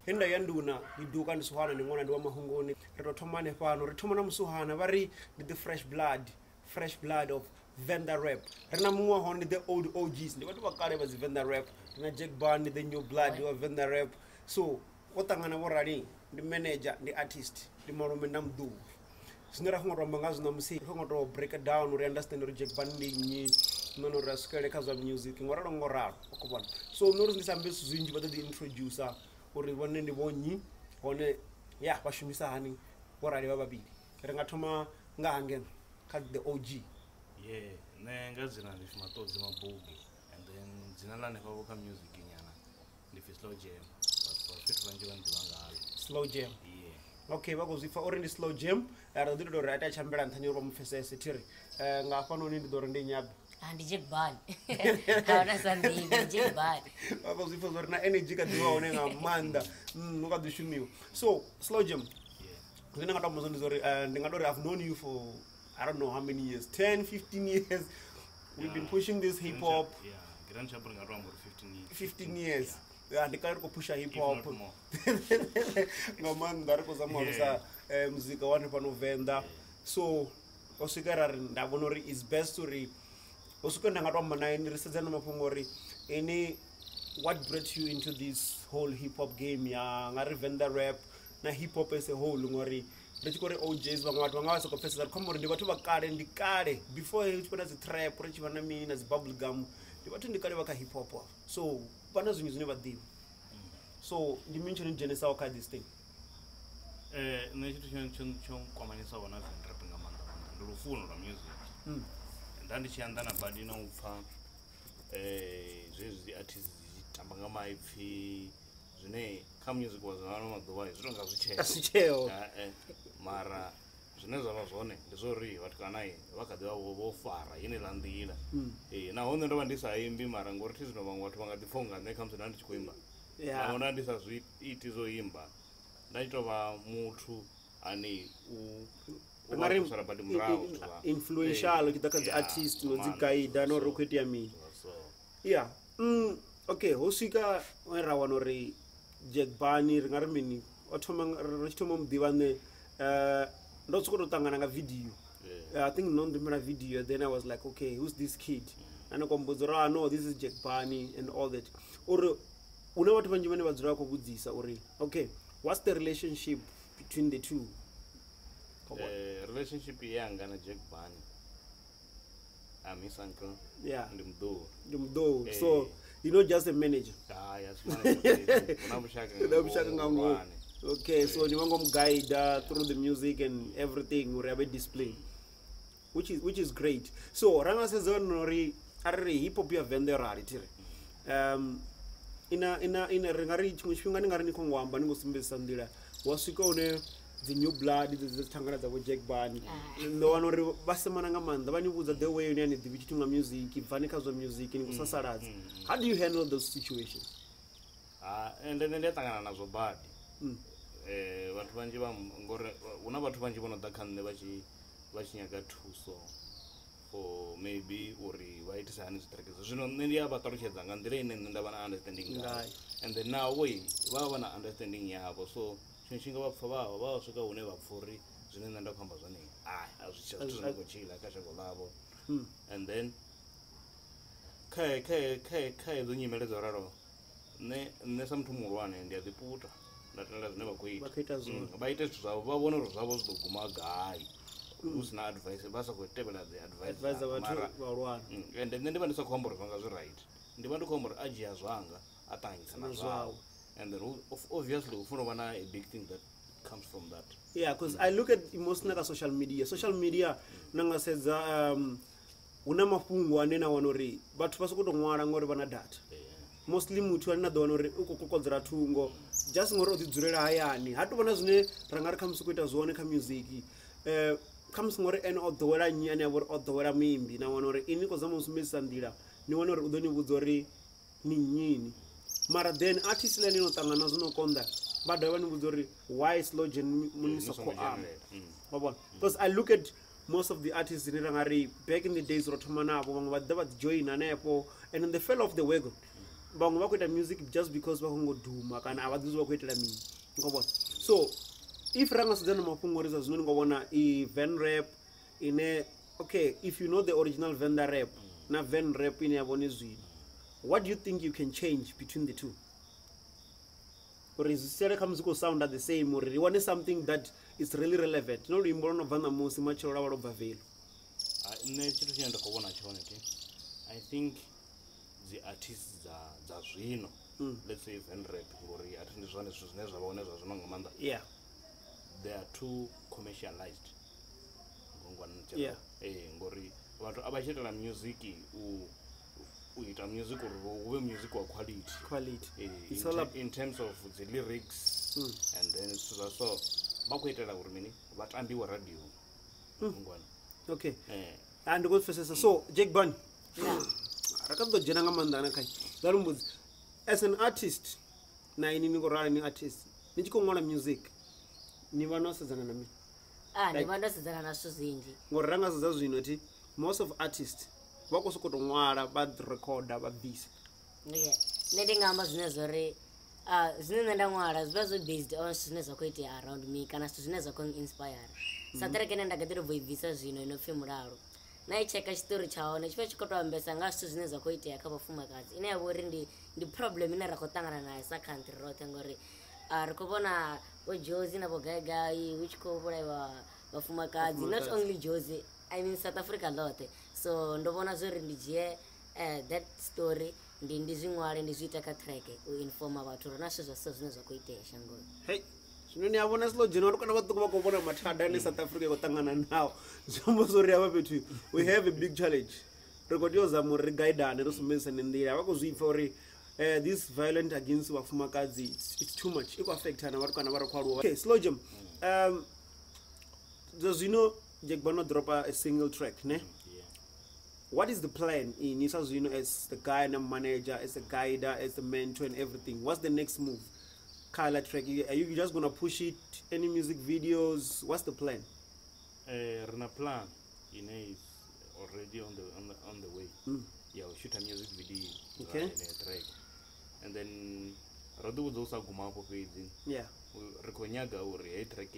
Henda yanduna iduka ndisuhana ndingona ndi wamahunguni ritothomane pano rithomana musuhana vari the fresh blood of Venrap. Rina mumwe hone the old OGs ndi vatu vakale va Venrap. Rina Jack Band the new blood of Venrap. So otangana vorali ndi manager ndi artist ndi malume na mdu sinera khongoromba ngazo na musi khongoto break it down uri understand uri Jack Band ndi nono raskele kaza music ngoralo ngoralo okubona. So nori ndisambe zwinji vatu the introducer uri vone ndi vonyi hone ya vashumisa hani vorali va vavili ringathoma ngahange kha the OG. Yeah, ne ngazina ndi matodzi mabugi and then dzina lane pavo ka music nyana ndi slow jam but for vanji vandivangalo Slow jam. yeah. Okay, vakozvifa uri ndi slow jam ara ndiri dori ata chambira nthanyo ro mufesese tiri ngafa noni ndi dori ndi nyabe andi Jack Band hauna sandi Jack Band vakozvifa zori na energy kadiwa one ngamanda nokadishumiwa. So slow jam ndina ngata muzo ndizori ndingadori I've known you for I don't know how many years, 10 15 years. We've been pushing this hip hop. Yeah, grand chamber ngatombo 15 years. Yeah, ndikari kupusha hip hop. Ngomani ndari kuzamorisa muzika wani pano venda. So oswikara ndabona uri is best to re oswikara ngatwa manaini risedzana mafungo uri any what brought you into this whole hip hop game ya ngari Venrap na hip hop as a whole ngori rechikore OJs vamwe vatu vanga vasokopfesesa ri khombo uri ndi vatu vakale ndikale before chikona zi trap richiva na mini na zi bubble gum ndi vatu ndikale vaka hip hop. So pana zvinhu zvine vadivi. So ndimi chinogenesawo kha this thing ne chitu chonkwamanyisa wona Venrap ngamanda ndi lufuno lwa music ndandichiyandana badi noupfa zvezvi artists zitamba ngamaipfi zvine kha music wazano mazuva zvitonga asicheo mara zvine zvava zvone ndizvori vati kanai vakadiva vofara ine landira nahone ndova ndisaimbi mara ngori tizvino vamwe vatu vangatipfonga nekamsina ndichikuimba naona ndisazviiti zoimba ndachitova mutu ane uvakusara badi murau influential uchidakadzi artist nodziguida norokwetia mini yeah. Okay, hosvika rawana uri Jack Band ringari mini richitoma mudiva ne ndotsokototangana nga video. I think nondimira video then I was like okay who's this kid anokombudza uri no this is Jack Band and all that uri una vatu vanji vane vadzira kubudzisa uri okay what's the relationship between the two? Relationship yanga na Jack Band his uncle. Yeah. Ndimdo. So you're not just a manager. Yes. Okay, so you want to guide through the music and everything we have a display, which is great. So ranga says onori are hip hop ya Venrap tiri. Ina ringari chimwe ngari nikongwamba ningosimbisa ndira waswika une the new blood the tangana za Jack Band no one ori vasemana ngamanda vanibudza the way une divichitunga music ibvanika zwa music nikusasaradza. How do you handle those situations? And then ndetangana nazo bad vatu vanji ngore una vatu vanji vanoda khanne vachinyaga thuso for maybe uri vaitisa hani zvitrekezo zvino nne ndiyavatarutshedza nga ndira ine nne ndava na understanding ngayo and then now way vava na understanding yavo so chinhu chinga vapfa vavo vavasvika hune vapfa uri zvine nne ndakuamba zvone hazvichazvinogochila kashango lavo and then khaedzo nyimele dzoraro nne samuthu muhulwane ndiyadziputa ndatenda zvine vakuita vaite zvithu zvavo vavone uri zvavo zvinoguma gai usina advice basa kutevela the advice and then ndiva ndisakuamba uri zvanga zviright ndiva ndikuamba uri ajiya zvanga atangisa nazvavo and then obviously ufuna vana a big thing that comes from that. Yeah, because I look at emotional social media nangasedza una mafungu anena wanori vatu vasokutongwara ngori vana data mostly muthu anena dwanori ukokokodzera thungo just ngori odzidzurela hayani hatuvona zvine rangari khamusi kuita zvone kha music khamusi ngori ene odhowela nyani yavori odhowela mimbi na wanori ini kozama usumbisa ndira ni wanori udoni vudza uri ni nyini mara then artist lane inotangana zvinokonda vada vani vudza uri why slow jam munisoko am because I look at most of the artists in Rangari back in the days rotomana avo vamwe vadda vadzijoina napo and then they fell off the wagon vamwe vakuita music just because vakungodhuma kana havadzuzi vakuitira mini ngobona. So if rangasadzana mafungo reza zvino ngobona Venrap ine okay, if you know the original venda rap na Venrap ine yavone zvino, what do you think you can change between the two? Or is it comes to sound the same, or you want something that is really relevant? No, you want to vana musi machora walo bavelo. I think the artists are zvino. Let's say Venrap or yeah, they are too commercialized. Yeah. But abachitela music uita music or music or quality. It's all up in terms of the lyrics and then so bakuitela urumini vatambiwa radio. okay. And go for so Jake Bunny. Rakabdojena ngamandana kai. Darumbudzi, as an artist, na inini ngorara ni artist. Nichikongona music. Ni vanosadzana nami. Ni vanosadzana naso zinji. Ngoranga sadza zvinoti most of artists vakosokotongwara vadrecorda vabvisa. Okay. Ndingamba zvinezore zvinenge ndangwara zviva based on zvine zvakuita around me kana zvine zvakuinspire. Saterekene ndagatire voibvisa zvino inofemuraro. Naicheka chitori chawo nechiva chikotoambesa ngazvithu zvine zvakuita yakavafumakadzi ine yavori ndi problem ine rakotangana nayo sakantri rote ngori rikuvona vojozi navogaigai uchikovoraiwa vafumakadzi, not only jozi, I mean South Africa lote. So ndovona zvori ndijie that story ndizvingware ndizviita katreke uinforma vathu rona zvizvo zvine zvakuita shangoni. Hey, zvinoni yavona slow general kana vatuku vakuvona mathada ne South Africa yotangana nawo zvambozori yava petu. We have a big challenge. Rekotiyozama uri guidane rosomesa nendira vakuzvipfa uri this violent against vafumakadzi it's too much. Ikuaffectana vari kana vari kwaruwa. Okay, slow jam. Does you know Jake Bunny drop a single track, ne? Yeah. What is the plan in Nisazino as the guy and manager, as the guider, as the mentor and everything? What's the next move? Kala track, are you just gonna push it? Any music videos? What's the plan? Rana plan is already on the way. Yeah, we'll shoot a music video. Okay. Track. And then Radu was also Gumapo page. Yeah. Rekonyaga or a track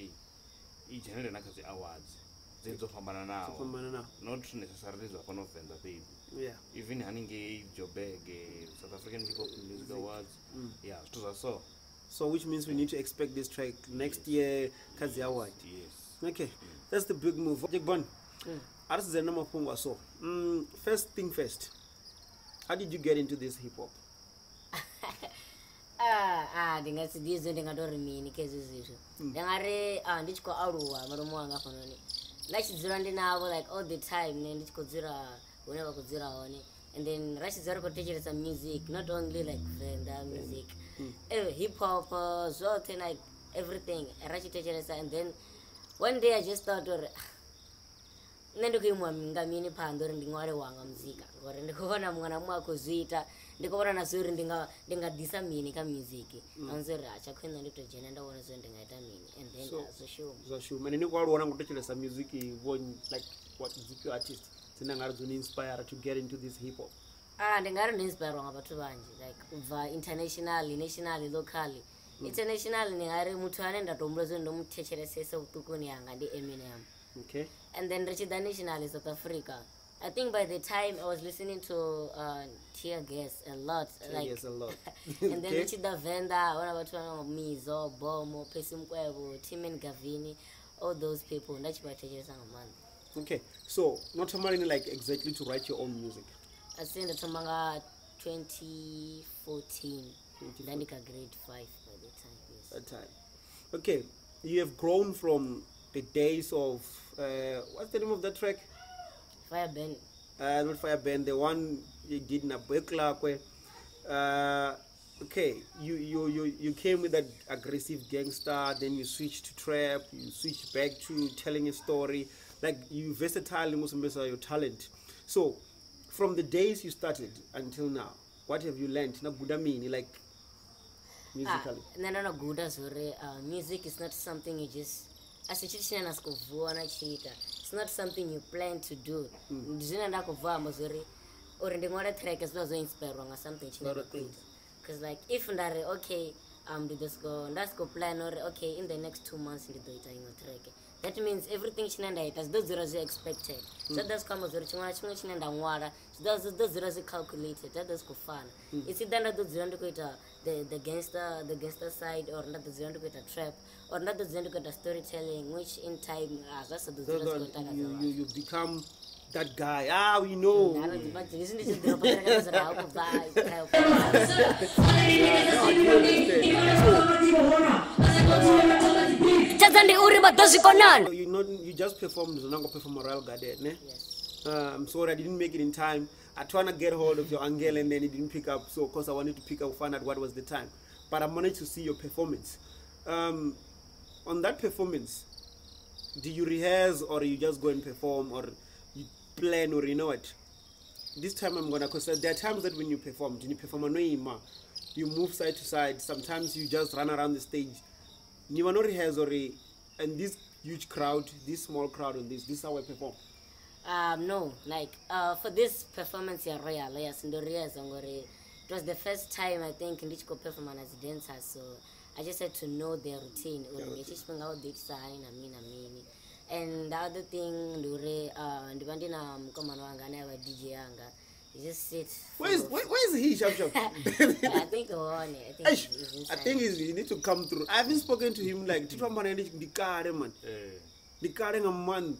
each and every awards. Now. Not necessarily the fun of the baby. Yeah. Even Hanning Jobeg, South African Hip Hop Music Awards. Yeah, so which means we need to expect this track next year, Kazi Award. Yes. Okay. That's the big move. Jake Bunny. That's the number of so. First thing first. How did you get into this hip hop? Ndingatsidizo ndingatori mini kezizizvo. Ndangari ndichiko aruwa maromo wanga fanoni. Lachidzira ndinavo like all the time ndichikodzira whenever kudzira one. And then rachidzira kutecheresa music, not only like venda music. Hip hop, zvote like everything. Rachitecheresa and then one day I just thought nendikuimwa ngamini pandori ndingware wanga muzika. Ngori ndikuona mwana mwakuzviita. Ndikubona nasuri ndingadisa mini ka music. Anzori achakwenda nditojena ndaona zvo ndingaita mini and then azoshume nini kwaruona kutocheresa music like what music artist tinangari zuni inspire to get into this hip hop. Ndingari inspire wanga vathu vanji like ubva internationally, nationally, locally. International ndingari muthu ane ndatombula zvo ndomutecheresesa utukuni yanga ndi Eminem. Okay. And then Richard nationally South Africa. I think by the time I was listening to Tear Gas a lot. Tear Gas a lot. And then Richard Venda, one about Mizo, Bomo, Pesimkwebo, Timen Gavini, all those people. That's why I man. Okay, so not somebody like exactly to write your own music. I think the Tomanga 2014. Then I grade 5 by the time. Yes. That time. Okay, you have grown from the days of what's the name of that track? Fire Band. Not Fire Band, the one you did in a Bekla. Okay, you came with that aggressive gangster, then you switched to trap, you switched back to telling a story. Like you versatile in your talent. So from the days you started until now, what have you learned? Na good mean like musically. No good as music is not something you just it's not something you plan to do. or ndingwala track as well as inspire nga something because like if ndare okay let's go plan or okay in the next 2 months into the track. That means everything chinenda does those zeros expected. So that's come as chinenda water. So those zeros calculated. That does go fun. It's either those zeros the gangster side or not the zeros a trap or not the zeros a storytelling, which in time that's the zeros you become that guy. We know. You just performed Zonango perform Royal Garden, ne? Yes. I'm sorry I didn't make it in time. I tried to get hold of your angle and then it didn't pick up. So of course I wanted to pick up, find out what was the time. But I managed to see your performance. On that performance, do you rehearse or you just go and perform or plan or you know what? This time I'm gonna, because there are times that when you perform you move side to side. Sometimes you just run around the stage. You want to rehearse or and this huge crowd, this small crowd on this is how I perform. No, like for this performance here royal, yes, in the rehearsal, it was the first time I think in which could perform as a dancer, so I just had to know their routine. And the other thing, the bandina Komano and never DJ Anga. You just sit. Where is he, Shop? I think I think he need to come through. I haven't spoken to him like the car man. The car a man.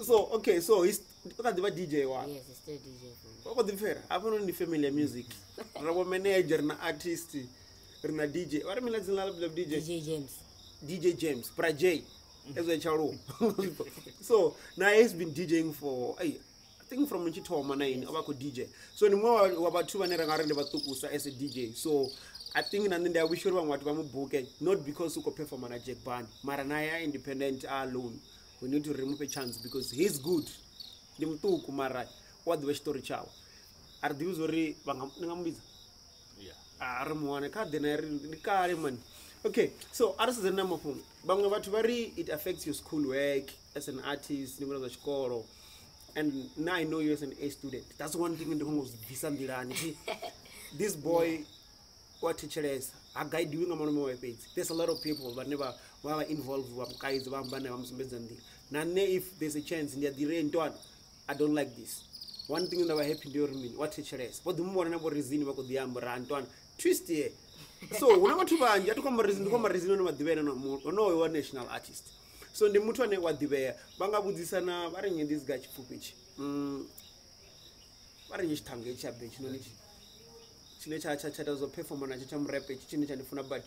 So okay, so he's DJ wa. Yes, he's still DJ. What about the fair? I've only familiar music. Our manager, na artist, na DJ. What I mean like the DJ? DJ James. DJ James, Prajay. So now he's been DJing for I think from Nchitoma about DJ. So anymore about 2 as a DJ. So I think that we should want to book not because we could perform on a Jack Band. Maranaya independent alone. We need to remove a chance because he's good. The Mutu Kumara, what the story chow. Are these already Bangambiza? Yeah. Armwana card the car man. Okay, so as the number phone, it affects your schoolwork as an artist, and now I know you as an A student. That's one thing in the home was Visandirani. This boy, what teacher is, a guy doing a more page. There's a lot of people, but never were involved with guys. None if there's a chance in the rain, I don't like this. One thing that I happy to me, what teacher is, but the more number reason about the Amber Antoine, twist here. So when I want to buy, you have to come reason what the no one national artist. So the mutual what the bear, Banga Budisana, wearing this guy footage. Wearing his tongue, each other, Chilecha was a performer, and I'm rapid, Chinich and Funabad.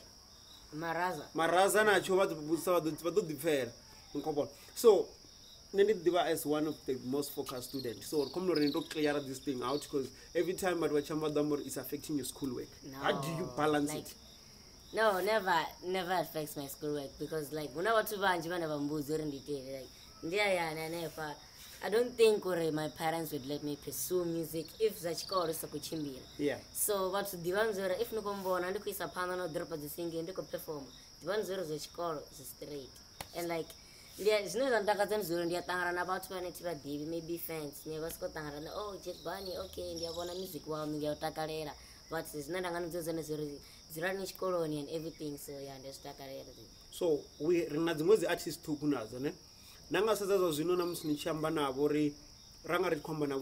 Marazana, Chova, the fair. So, Nendiva is one of the most focused students. So, come to clear this thing out because every time at Wachamba Dumber is affecting your schoolwork. No, how do you balance it? No, never affects my schoolwork because, like, when I want to buy and never move during the day, like, I don't think my parents would let me pursue music if such call is a kuchimbira. Yeah. So, what's the ones where if no combo and the quiz a panel drop of the singing, they could perform. The ones where the call is straight. And, like, there's no Tangazan Zuru, they're about 20 maybe fans, never Scott Tangaran, oh, Jet Bunny, okay, they're one music while they're Takarera, but it's not a Zeranish colony and everything, so yeah, there's Takarera. So we Renazimo's the artist to Gunazane. Nanga says, as you know, I'm Chambana, Bori, Rangarit Combana,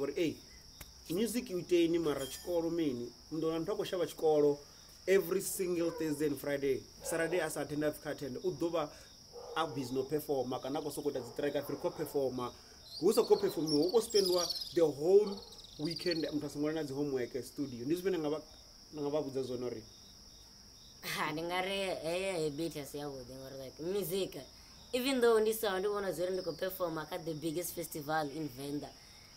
music you take in Marachkoro mean, Ndon Toko Shavachkoro every single Thursday and Friday, Saturday as attend Afghan, Udova. Abis no performer, Kanako Soko that's track Africa performer. Who's a copy for me? Who spend the whole weekend? I'm just one as homework studio. This been about the zonori. Ningare a bit as you would like music. Even though this sound one as to perform at the biggest festival in Venda.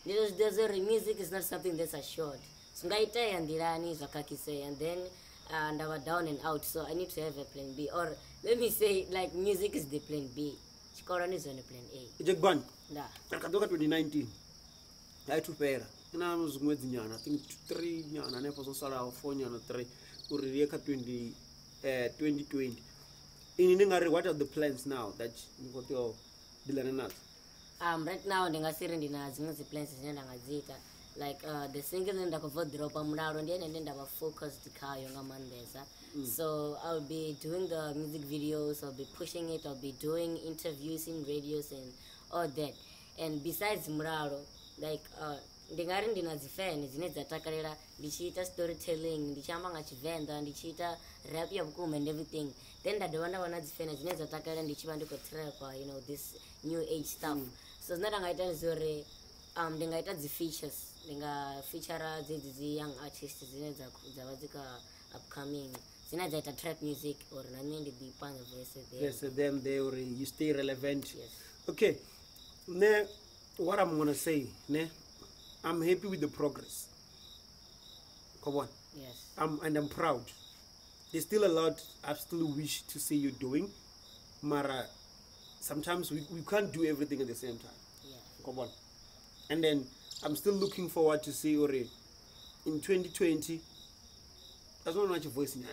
There's music is not something that's assured. Sungaita and Dirani Zakaki say, and then and I was down and out, so I need to have a plan B. Or let me say, like, music is the plan B. Chikoran is on a plan A. Jack Ban. Da. Katoka 2019. I had to pay. And I was with Nyana. I think 3 Nyana. I never saw 4 Nyana 3. Urieka 2020. In Ningari, what are the plans now that you got your Dilanas? Right now ndingasiri ndina dzimwe plans dzine ndangadzita like the single ndakubvodropa muraro ndiye nende ndava focused khayo ngamandesa. So I'll be doing the music videos, I'll be pushing it, I'll be doing interviews in radios and all that. And besides muraro, like ndingari ndina dzifan dzine dzatakarira ndichiita storytelling, ndichamba ngachivenda, ndichiita rap yabukuma and everything. Then ndadovana dzifan dzine dzatakarira ndichiva ndiko trapper, you know, this new age stuff. So ndingaita zore ndingaita features, ndinga feature dzidzi young artists dzine dzava dzika upcoming. Zinaita trap music or nani be part of voice there. Yes, then they will, you stay relevant. Yes. Okay. Ne, what I'm gonna say, ne, I'm happy with the progress. Come on. Yes. And I'm proud. There's still a lot I still wish to see you doing. Mara, sometimes we can't do everything at the same time. Yeah. Come on. And then I'm still looking forward to see Ore in 2020. I don't know what your voice in.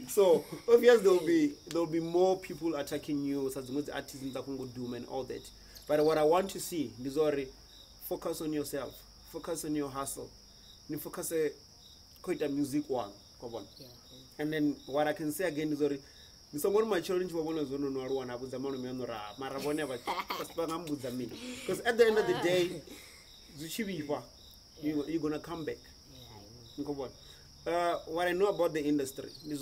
So obviously there'll be more people attacking you, such as artists in Takungo Doom and all that. But what I want to see is already focus on yourself, focus on your hustle, and focus quite a music one. Come on. Yeah. And then what I can say again is already some of my challenge for one of the one because at the end of the day, you're gonna come back. What I know about the industry is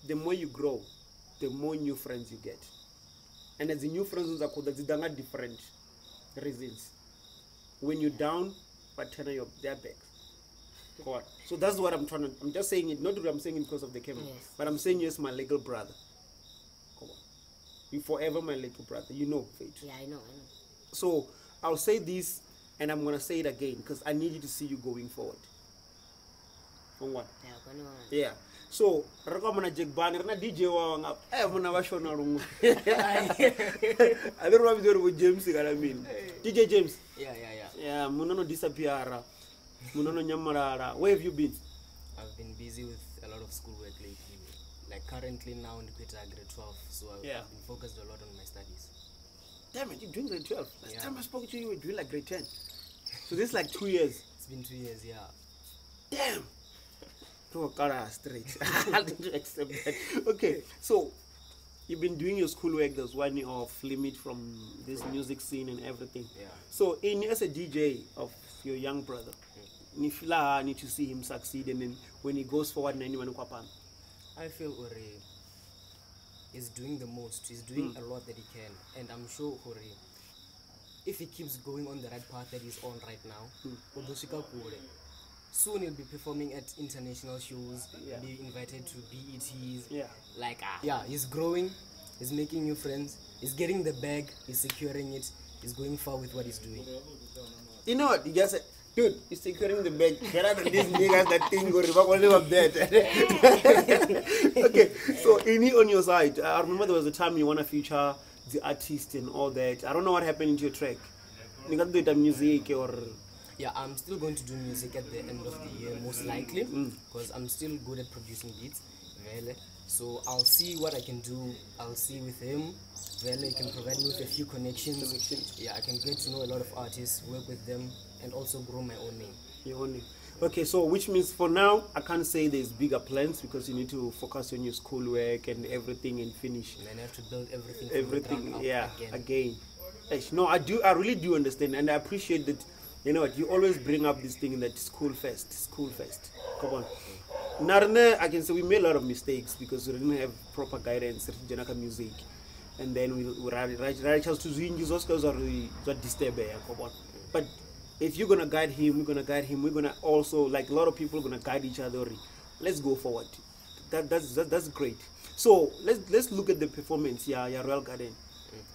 the more you grow, the more new friends you get. And as the new friends are called different reasons. When you're down, but turn their backs. So that's what I'm just saying it, not that I'm saying it because of the camera, yes. But I'm saying yes, my legal brother. Come on. You're forever my little brother. You know, Faith. Yeah, I know. So I'll say this and I'm gonna say it again because I need you to see you going forward. On what? Yeah. So, Rakamana Jack Banner, DJ Wang up. I have never shown a room. I don't know if you're with James, I mean. DJ James. Yeah. Yeah, Munono disappear. Munono Nyamara. Where have you been? I've been busy with a lot of schoolwork lately. Like currently now in grade 12, so I've been focused a lot on my studies. Damn it, you're doing grade 12. Last time I spoke to you, you were doing like grade 10. So this is like 2 years. It's been 2 years, yeah. Damn. Oh, God, straight. I didn't accept that. Okay, so you've been doing your schoolwork. There's 1 year off limit from this music scene and everything. Yeah. So, as a DJ of your young brother, Nifila need to see him succeed, and then when he goes forward, I feel Uri is doing the most. He's doing a lot that he can, and I'm sure Uri, if he keeps going on the right path that he's on right now, soon he'll be performing at international shows, be invited to BETs. Yeah, he's growing, he's making new friends, he's getting the bag, he's securing it, he's going far with what he's doing. You know what? You just said, dude, he's securing the bag. Get out of these niggas that thing go revoke only of that. Okay, so on your side, I remember there was a time you want to feature the artist and all that. I don't know what happened to your track. You got to do the music or... Yeah, I'm still going to do music at the end of the year, most likely, because I'm still good at producing beats. So I'll see what I can do. I'll see with him. He can provide me with a few connections. Yeah, I can get to know a lot of artists, work with them, and also grow my own name. Your own name. Okay, so which means for now, I can't say there's bigger plans because you need to focus on your schoolwork and everything and finish. And then I have to build everything from the ground up again. No, I really do understand, and I appreciate that. You know what, you always bring up this thing that school fest. Come on. Narne, I can say we made a lot of mistakes because we didn't have proper guidance, Janaka music. And then we write us to use Oscars or we disturb. Come on. But if you're gonna guide him, we're gonna also, like a lot of people are gonna guide each other. Let's go forward. That's great. So let's look at the performance, Royal Garden.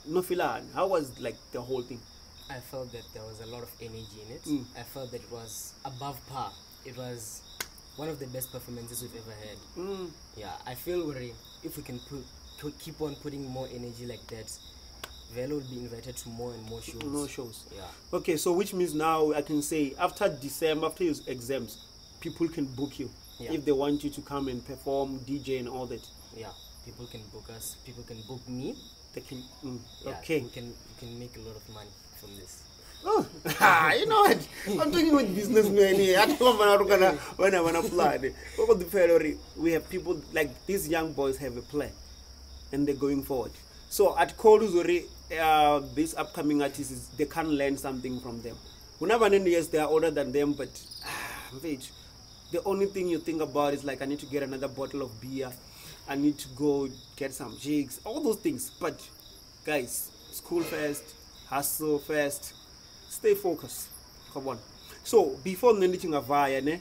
No filan. How was like the whole thing? I felt that there was a lot of energy in it. I felt that it was above par. It was one of the best performances we've ever had. Yeah, I feel if we can keep on putting more energy like that, Velo will be invited to more and more shows. More shows. Yeah. Okay, so which means now I can say after December, after your exams, people can book you if they want you to come and perform, DJ and all that. Yeah, people can book us. People can book me. They can. Yeah, Okay. we can make a lot of money from this. Oh, you know what? I'm talking with businessmen here. I don't want when I want to plan. Over the Ferrari, we have people like these young boys have a plan, and they're going forward. So at Koluzori, these upcoming artists, they can learn something from them. Whenever yes, they are older than them, but the only thing you think about is like, I need to get another bottle of beer, I need to go get some jigs, all those things. But guys, school first, hustle first, stay focused. Come on. So before anything avaya,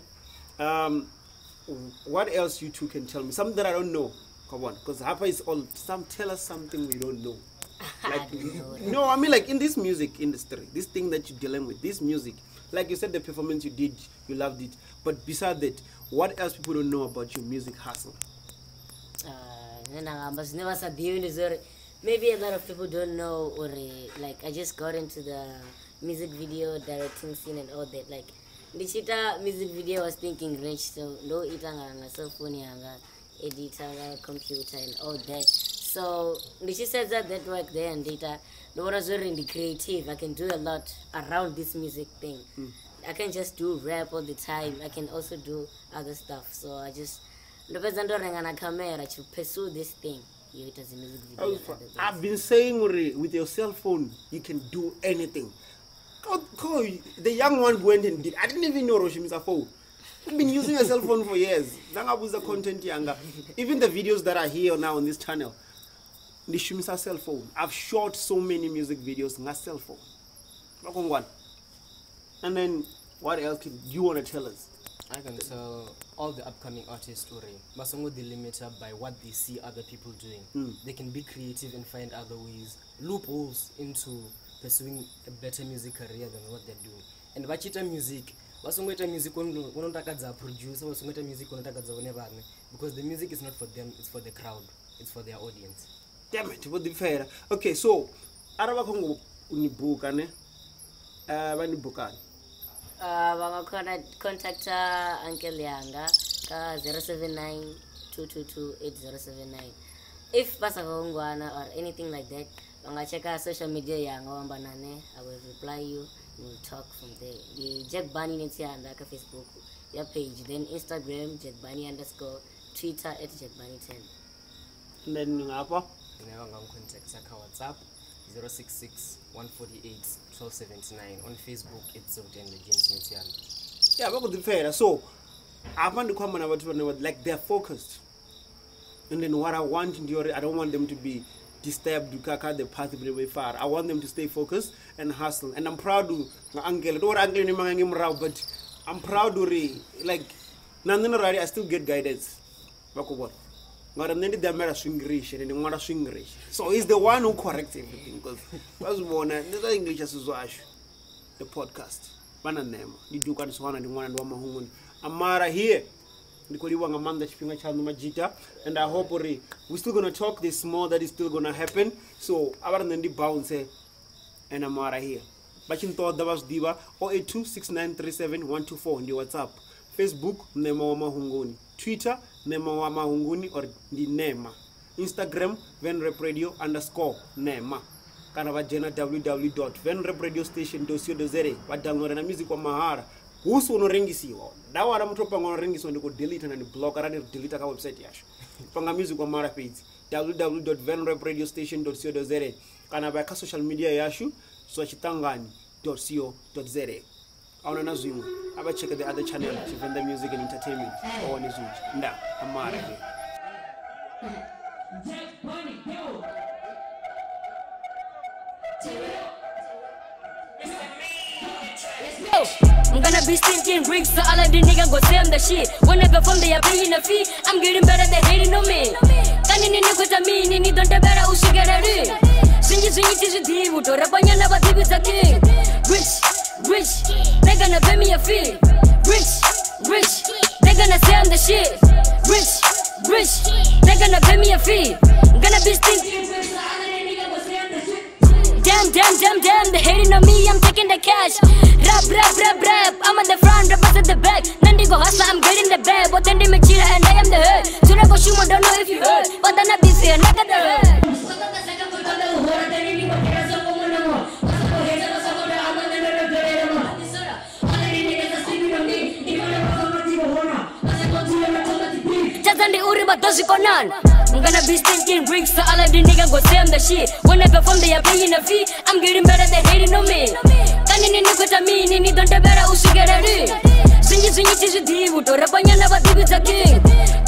what else you two can tell me? Something that I don't know. Come on, because Hapa is all tell us something we don't know. Like no, I mean like in this music industry, this thing that you're dealing with, this music, like you said, the performance you did, you loved it. But beside that, what else people don't know about your music hustle? Maybe a lot of people don't know, or like I just got into the music video directing scene and all that. Like the Chita music video was thinking rich, so no itanga cell phone, editor, computer, and all that. So she says that work there and data. No one was in the creative. I can do a lot around this music thing. I can just do rap all the time. I can also do other stuff. So I just camera to pursue this thing. It as a music video. I've been saying with your cell phone, you can do anything. The young one went and did. I didn't even know Roshimi's a phone. I've been using a cell phone for years. Content younger. Even the videos that are here now on this channel, the Shumisa cell phone. I've shot so many music videos on a cell phone. And then what else do you want to tell us? I can tell all the upcoming artists story. Masango they limit up by what they see other people doing. They can be creative and find other ways, loopholes into pursuing a better music career than what they're doing. And bachita music, basongweta music unotakaza producer, basongweta music unotakaza whenever, because the music is not for them, it's for the crowd, it's for their audience. Damn it, what the fair. Okay, so Araba Kongo unibuka ne bani bukan. Contact Uncle Yanga 079-222-8079. If Pasakongwana or anything like that, check our social media Yanga Banane, I will reply you. We'll talk from there. The Jack Bunny Netianda Facebook, your page, then Instagram Jack Bunny _ Twitter at Jack Bunny 10. And then apa? Contact WhatsApp 066-148-1279. On Facebook it's James Netianda. Yeah, but the fair. So I want to come about like they're focused. And then what I want in I don't want them to be disturbed to cut the path very far. I want them to stay focused and hustle. And I'm proud to but I'm proud to like I still get guidance. So he's the one who corrects everything because the English is the podcast. Amara here. And I hope we're still gonna talk this more, that is still gonna happen. So our than the bounce and Amara here. But in thought that was Diva 0826937-124 in the WhatsApp. Facebook Nema Mahunguni. Twitter Nema Mahunguni or the Nema. Instagram Venrap Radio _ Nema. Kanavajena www.venrapradiostation.co.za. What download and music on Mahara. Who's on ringisi? That one I'm dropping on ringis when you go delete and block and delete our website. Yash. Panga music on Mara page www.venrapradiostation.co.za. Kanavaka social media yashu swachitangani.co.za. Auna Zoom. Aba check the other channel to Venda Music and Entertainment. Or on Zoom. Nda Amara here. I'm gonna be stinking rich, so all of the niggas go say I'm the shit. Whenever from they are paying a fee, I'm getting better, they hating on me. Can you know what I mean? You don't better, who should get a ring? Sing it is a deal, to Rabanya never give us a king. Rich, they're gonna pay me a fee. Rich, they're gonna say I'm the shit. Rich, they're gonna pay me a fee. I'm gonna be stinking rich, so all of the niggas go say I'm the shit. Damn, they hating on me, I'm taking the cash. Rap, I'm at the front, rappers at the back. Nandi go hustler, I'm getting the bag. But then they make cheetah and I am the head. So I go shoot, I don't know if you heard. But then I be fair, knock at the head. Sunday uri batoshi konan. I'm gonna be stinking bricks, so all of the niggas go say I'm the shit. When I perform, they are paying a fee. I'm getting better, they hating on me. Kani nini kuta mini, ni don't better ushigera. Sinji tisu divu, to rapanya na batibu za king.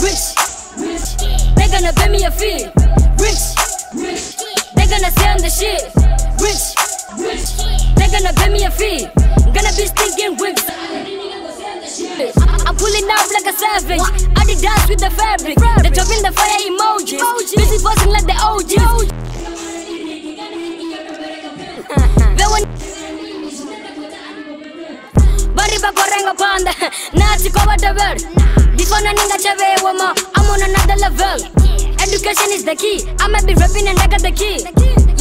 Rich, they gonna pay me a fee. Rich, they gonna say I'm the shit. Rich, they gonna pay me a fee. Gonna be stinking bricks. I'm pulling up like a savage. I did dance with the fabric. They drop in the fire emojis. Busy bossing like the OGs. Bari bakorenga panda. Nazi kwa whatever. Before na ninga chave wama. I'm on another level. Education is the key. I'ma be rapping and I got the key.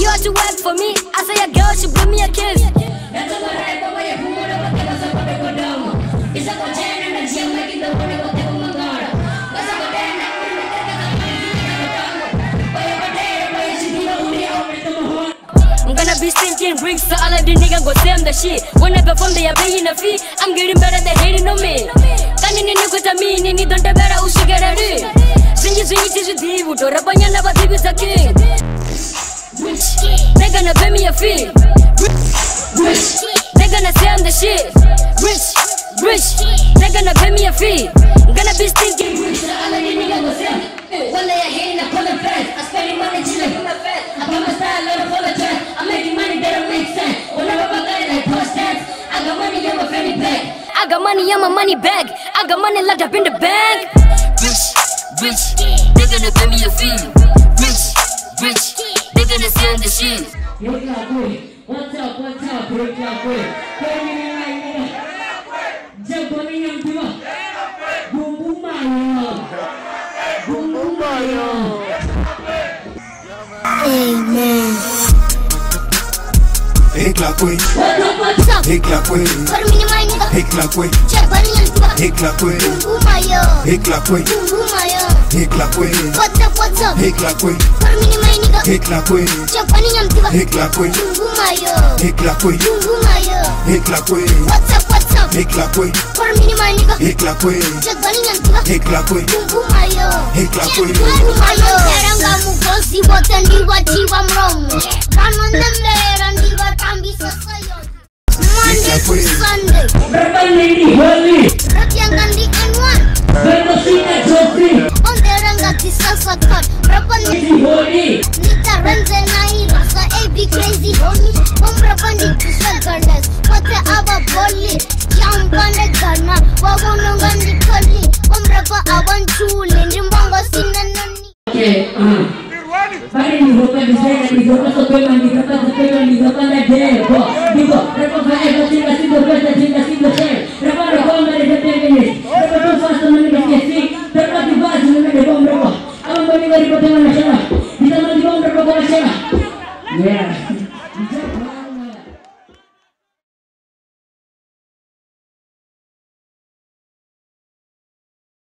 You have to work for me. I say a girl should bring me a kiss. I'm gonna be stinking bricks, so all of the niggas go say I'm the shit. When I perform, they are paying a fee. I'm getting better, they hating on me. Kani nini kuta mini, ni don't better ushigera. Sinji tisu divu, to rapanya na batibu za king. They gonna pay me a fee. They gonna say I'm the shit. Rich, they gonna pay me a fee. I'm gonna be stinking bricks, so all of the niggas go say I'm the shit. One day I hate I pull a fast. I spend money chilling from my fat. I got my style, let full of trap. I'm making money that don't make sense. Whenever I got it, I post stats. I got money in my fanny bag. I got money in my money bag. I got money locked up in the bank. Rich, they gonna pay me a fee. Rich, they gonna say I'm the shit. Yo, what's up, break your way. Tell me right now. Jump on me, I'm doing. Boom, boom, Mario. Amen. Hey, clap way. What's up? Hey, clap way. For me, my nigga. Hey, clap way. Check money and tuba. Hey, clap way. Boom, Mario. Hey, clap way. Boom, Mario. Hey, clap way. What's up? Hey, clap way. For me, my nigga. Hey, clap way. Check money and tuba. Hey, clap way. Boom, Mario. Hey, clap way. Boom, Mario. Hey, clap way. What's up? Hey, clap way. For me, my nigga. Hey, clap way. Check money and tuba. Hey, clap way. Boom, Mario. Hey, clap way. Boom, Mario. Teranga mukosi bote ndiwa chiwa mromo. Kanon nemera ndiwa tambi sasayo. Monday to Sunday. Rap yang gandhi N1. On the ranga tisasa cut. Rapani Nita Renze Naira. Sa AB crazy homie. Rapani tisal garnes. Pate aba bolli. Jampane garna. Wagono gandhi koli. Rapa aban chule. Ndimbongo sinanani. Bari ni hoka design ni hoka sopema ni hoka na deko. Digo, rapa fae tinga singo share. Rapa mare de tengenis. Rapa tu fast mane ke si. Rapa di baz mane de bom rapa. Am mane gari pote mana shara. Kita mane bom rapa ko shara. Yeah.